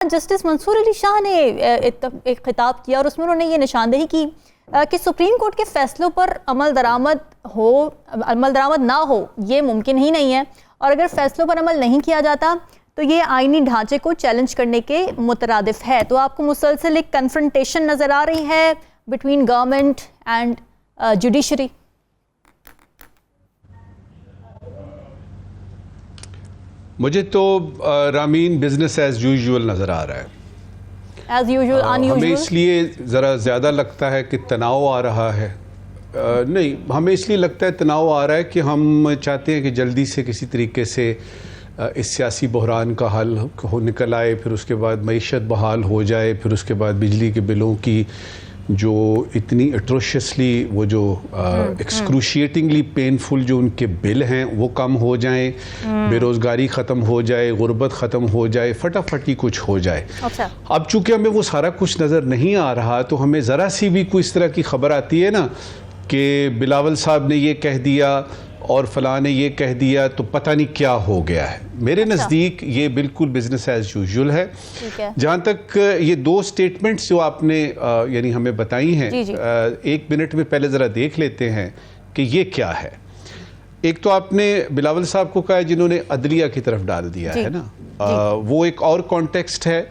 Justice منصور علی شاہ نے ایک خطاب کیا اور اس میں انہوں نے یہ نشاندہی کی کہ سپریم کورٹ کے فیصلوں پر عمل درآمد نہ ہو یہ ممکن ہی نہیں ہے، اور اگر فیصلوں پر عمل نہیں کیا جاتا تو یہ آئینی ڈھانچے کو چیلنج کرنے کے مترادف ہے۔ تو آپ کو مسلسل ایک کنفرنٹیشن نظر آ رہی ہے بٹوین گورنمنٹ اینڈ جوڈیشری؟ مجھے تو رامین بزنس ایز یوزول نظر آ رہا ہے۔ ایز یوزول ہمیں اس لیے ذرا زیادہ لگتا ہے کہ تناؤ آ رہا ہے، نہیں ہمیں اس لیے لگتا ہے تناؤ آ رہا ہے کہ ہم چاہتے ہیں کہ جلدی سے کسی طریقے سے اس سیاسی بحران کا حل نکل آئے، پھر اس کے بعد معیشت بحال ہو جائے، پھر اس کے بعد بجلی کے بلوں کی جو اتنی اٹروشیسلی وہ جو ایکسکروشیٹنگلی پینفل جو ان کے بل ہیں وہ کم ہو جائیں، بے روزگاری ختم ہو جائے، غربت ختم ہو جائے، فٹافٹ ہی کچھ ہو جائے۔ اب چونکہ ہمیں وہ سارا کچھ نظر نہیں آ رہا تو ہمیں ذرا سی بھی کوئی اس طرح کی خبر آتی ہے نا کہ بلاول صاحب نے یہ کہہ دیا اور فلاں نے یہ کہہ دیا تو پتہ نہیں کیا ہو گیا ہے۔ میرے نزدیک یہ بالکل بزنس ایز یوزول ہے۔ جہاں تک یہ دو سٹیٹمنٹس جو آپ نے یعنی ہمیں بتائی ہیں، ایک منٹ میں پہلے ذرا دیکھ لیتے ہیں کہ یہ کیا ہے۔ ایک تو آپ نے بلاول صاحب کو کہا جنہوں نے عدلیہ کی طرف ڈال دیا ہے نا، وہ ایک اور کانٹیکسٹ ہے۔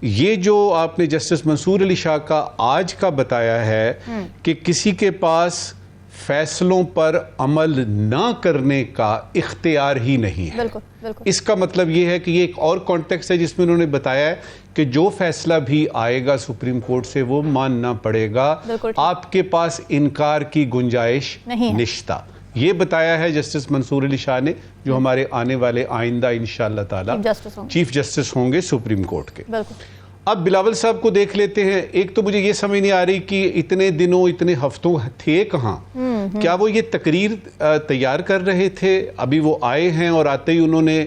یہ جو آپ نے جسٹس منصور علی شاہ کا آج کا بتایا ہے کہ کسی کے پاس فیصلوں پر عمل نہ کرنے کا اختیار ہی نہیں ہے، اس کا مطلب یہ ہے کہ یہ ایک اور کانٹیکسٹ ہے جس میں انہوں نے بتایا ہے کہ جو فیصلہ بھی آئے گا سپریم کورٹ سے وہ ماننا پڑے گا، آپ کے پاس انکار کی گنجائش نشتا۔ یہ بتایا ہے جسٹس منصور علی شاہ نے، جو ہمارے آنے والے آئندہ انشاءاللہ تعالی چیف جسٹس ہوں گے سپریم کورٹ کے۔ اب بلاول صاحب کو دیکھ لیتے ہیں۔ ایک تو مجھے یہ سمجھ نہیں آ رہی کہ اتنے دنوں اتنے ہفتوں تھے کہاں، کیا وہ یہ تقریر تیار کر رہے تھے؟ ابھی وہ آئے ہیں اور آتے ہی انہوں نے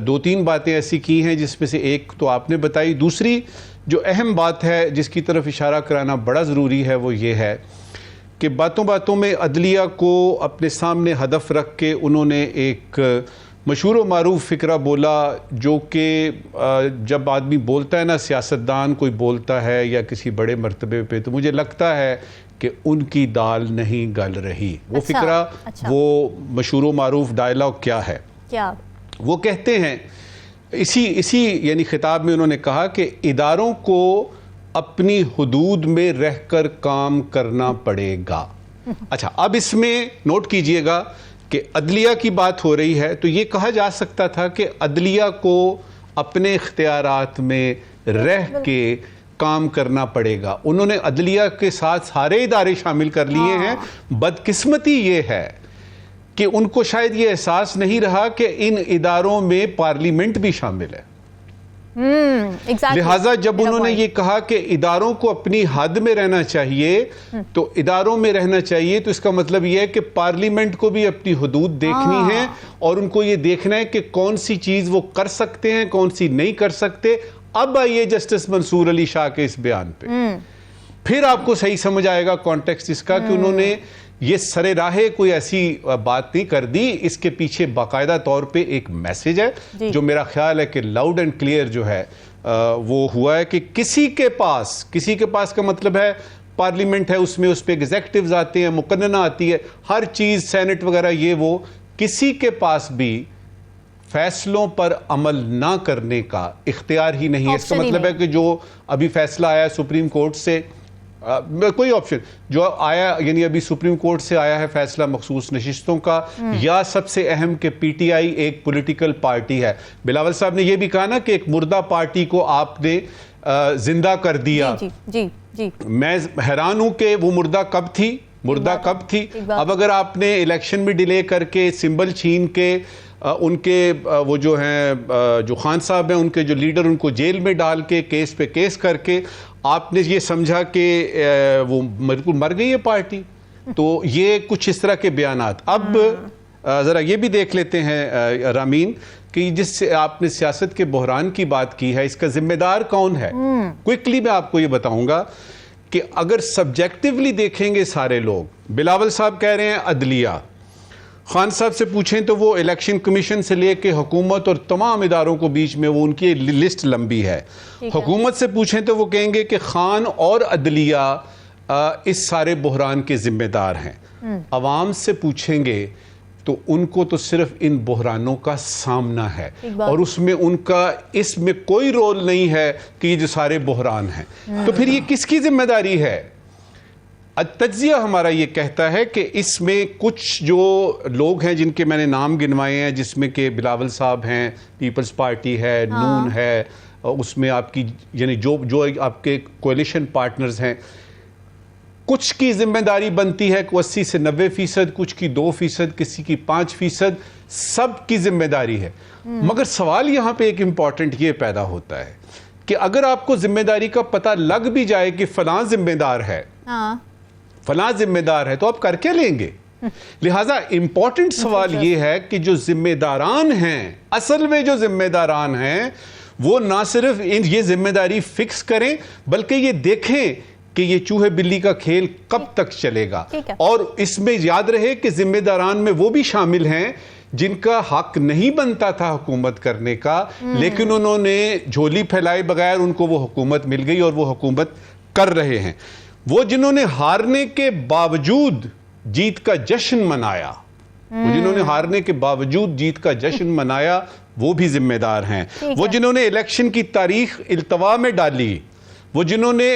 دو تین باتیں ایسی کی ہیں جس میں سے ایک تو آپ نے بتائی، دوسری جو اہم بات ہے جس کی طرف اشارہ کرانا بڑا ضروری ہے وہ یہ ہے کہ باتوں باتوں میں عدلیہ کو اپنے سامنے ہدف رکھ کے انہوں نے ایک مشہور و معروف فکرہ بولا، جو کہ جب آدمی بولتا ہے نا، سیاستدان کوئی بولتا ہے یا کسی بڑے مرتبے پہ، تو مجھے لگتا ہے کہ ان کی دال نہیں گل رہی۔ وہ فکرہ وہ مشہور و معروف ڈائلاگ کیا ہے؟ وہ کہتے ہیں اسی یعنی خطاب میں انہوں نے کہا کہ اداروں کو اپنی حدود میں رہ کر کام کرنا پڑے گا۔ اچھا، اب اس میں نوٹ کیجئے گا کہ عدلیہ کی بات ہو رہی ہے تو یہ کہا جا سکتا تھا کہ عدلیہ کو اپنے اختیارات میں رہ کے کام کرنا پڑے گا۔ انہوں نے عدلیہ کے ساتھ سارے ادارے شامل کر لیے ہیں۔ بدقسمتی یہ ہے کہ ان کو شاید یہ احساس نہیں رہا کہ ان اداروں میں پارلیمنٹ بھی شامل ہے۔ لہٰذا جب انہوں نے یہ کہا کہ اداروں کو اپنی حد میں رہنا چاہیے تو اداروں میں رہنا چاہیے، تو اس کا مطلب یہ ہے کہ پارلیمنٹ کو بھی اپنی حدود دیکھنی ہے اور ان کو یہ دیکھنا ہے کہ کون سی چیز وہ کر سکتے ہیں، کون سی نہیں کر سکتے۔ اب آئیے جسٹس منصور علی شاہ کے اس بیان پہ، پھر آپ کو صحیح سمجھ آئے گا کانٹیکسٹ اس کا کہ انہوں نے یہ سرے راہے کوئی ایسی بات نہیں کر دی، اس کے پیچھے باقاعدہ طور پہ ایک میسج ہے جو میرا خیال ہے کہ لاؤڈ اینڈ کلیئر جو ہے وہ ہوا ہے کہ کسی کے پاس کا مطلب ہے پارلیمنٹ ہے، اس میں اس پہ ایگزیکٹیوز آتے ہیں، مقننہ آتی ہے، ہر چیز سینٹ وغیرہ، یہ وہ کسی کے پاس بھی فیصلوں پر عمل نہ کرنے کا اختیار ہی نہیں ہے۔ اس کا مطلب ہے کہ جو ابھی فیصلہ آیا سپریم کورٹ سے، کوئی آپشن جو آیا یعنی ابھی سپریم کورٹ سے آیا ہے فیصلہ مخصوص نشستوں کا، یا سب سے اہم کہ پی ٹی آئی ایک پولیٹیکل پارٹی ہے۔ بلاول صاحب نے یہ بھی کہا نا کہ ایک مردہ پارٹی کو آپ نے زندہ کر دیا۔ میں حیران ہوں کہ وہ مردہ کب تھی۔ اب اگر آپ نے الیکشن میں ڈیلے کر کے، سمبل چھین کے، ان کے وہ جو ہیں جو خان صاحب ہیں ان کے جو لیڈر، ان کو جیل میں ڈال کے کیس پہ کیس کر کے آپ نے یہ سمجھا کہ وہ بالکل مر گئی ہے پارٹی، تو یہ کچھ اس طرح کے بیانات۔ اب ذرا یہ بھی دیکھ لیتے ہیں رامین کہ جس سے آپ نے سیاست کے بحران کی بات کی ہے، اس کا ذمہ دار کون ہے؟ کوئکلی میں آپ کو یہ بتاؤں گا کہ اگر سبجیکٹیولی دیکھیں گے سارے لوگ، بلاول صاحب کہہ رہے ہیں عدلیہ، خان صاحب سے پوچھیں تو وہ الیکشن کمیشن سے لے کے حکومت اور تمام اداروں کو بیچ میں وہ ان کی لسٹ لمبی ہے. حکومت سے پوچھیں تو وہ کہیں گے کہ خان اور عدلیہ اس سارے بحران کے ذمہ دار ہیں. عوام سے پوچھیں گے تو ان کو تو صرف ان بحرانوں کا سامنا ہے اور اس میں ان کا اس میں کوئی رول نہیں ہے کہ یہ جو سارے بحران ہیں. تو پھر یہ کس کی ذمہ داری ہے؟ تجزیہ ہمارا یہ کہتا ہے کہ اس میں کچھ جو لوگ ہیں جن کے میں نے نام گنوائے ہیں، جس میں کہ بلاول صاحب ہیں، پیپلز پارٹی ہے، نون ہے، اس میں آپ کی یعنی جو آپ کے کولیشن پارٹنرز ہیں، کچھ کی ذمہ داری بنتی ہے کہ 80 سے 90%، کچھ کی 2%، کسی کی 5%، سب کی ذمہ داری ہے. مگر سوال یہاں پہ ایک امپورٹنٹ یہ پیدا ہوتا ہے کہ اگر آپ کو ذمہ داری کا پتہ لگ بھی جائے کہ فلاں ذمہ دار ہے، فلاں ذمہ دار ہے، تو آپ کر کے لیں گے. لہٰذا امپورٹنٹ سوال یہ ہے کہ جو ذمہ داران ہیں، اصل میں جو ذمہ داران ہیں، وہ نہ صرف یہ ذمہ داری فکس کریں بلکہ یہ دیکھیں کہ یہ چوہے بلی کا کھیل کب تک چلے گا. اور اس میں یاد رہے کہ ذمہ داران میں وہ بھی شامل ہیں جن کا حق نہیں بنتا تھا حکومت کرنے کا، لیکن انہوں نے جھولی پھیلائے بغیر ان کو وہ حکومت مل گئی اور وہ حکومت کر رہے ہیں. وہ جنہوں نے ہارنے کے باوجود جیت کا جشن منایا، وہ جنہوں نے ہارنے کے باوجود جیت کا جشن منایا، وہ بھی ذمہ دار ہیں. وہ جنہوں نے الیکشن کی تاریخ التوا میں ڈالی، وہ جنہوں نے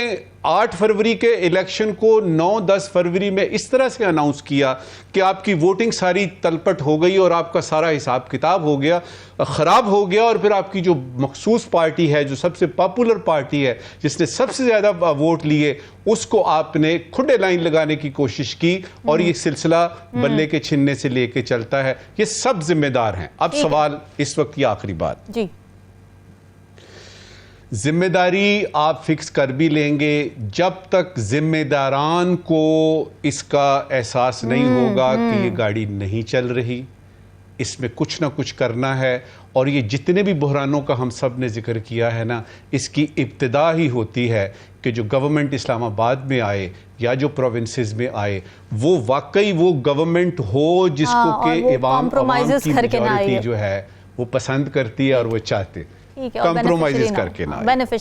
8 فروری کے الیکشن کو 9-10 فروری میں اس طرح سے اناؤنس کیا کہ آپ کی ووٹنگ ساری تلپٹ ہو گئی اور آپ کا سارا حساب کتاب ہو گیا، خراب ہو گیا، اور پھر آپ کی جو مخصوص پارٹی ہے، جو سب سے پاپولر پارٹی ہے، جس نے سب سے زیادہ ووٹ لیے، اس کو آپ نے کھڈے لائن لگانے کی کوشش کی، اور یہ سلسلہ بلے کے چھننے سے لے کے چلتا ہے. یہ سب ذمہ دار ہیں. اب سوال اس وقت کی آخری بات، جی ذمہ داری آپ فکس کر بھی لیں گے، جب تک ذمہ داران کو اس کا احساس نہیں ہوگا کہ یہ گاڑی نہیں چل رہی، اس میں کچھ نہ کچھ کرنا ہے. اور یہ جتنے بھی بحرانوں کا ہم سب نے ذکر کیا ہے نا، اس کی ابتدا ہی ہوتی ہے کہ جو گورنمنٹ اسلام آباد میں آئے یا جو پروونسز میں آئے، وہ واقعی وہ گورنمنٹ ہو جس کو کہ عوام کی میجورٹی جو ہے وہ پسند کرتی ہے اور وہ چاہتے، کمپرومائزز کر کے نہ آئے.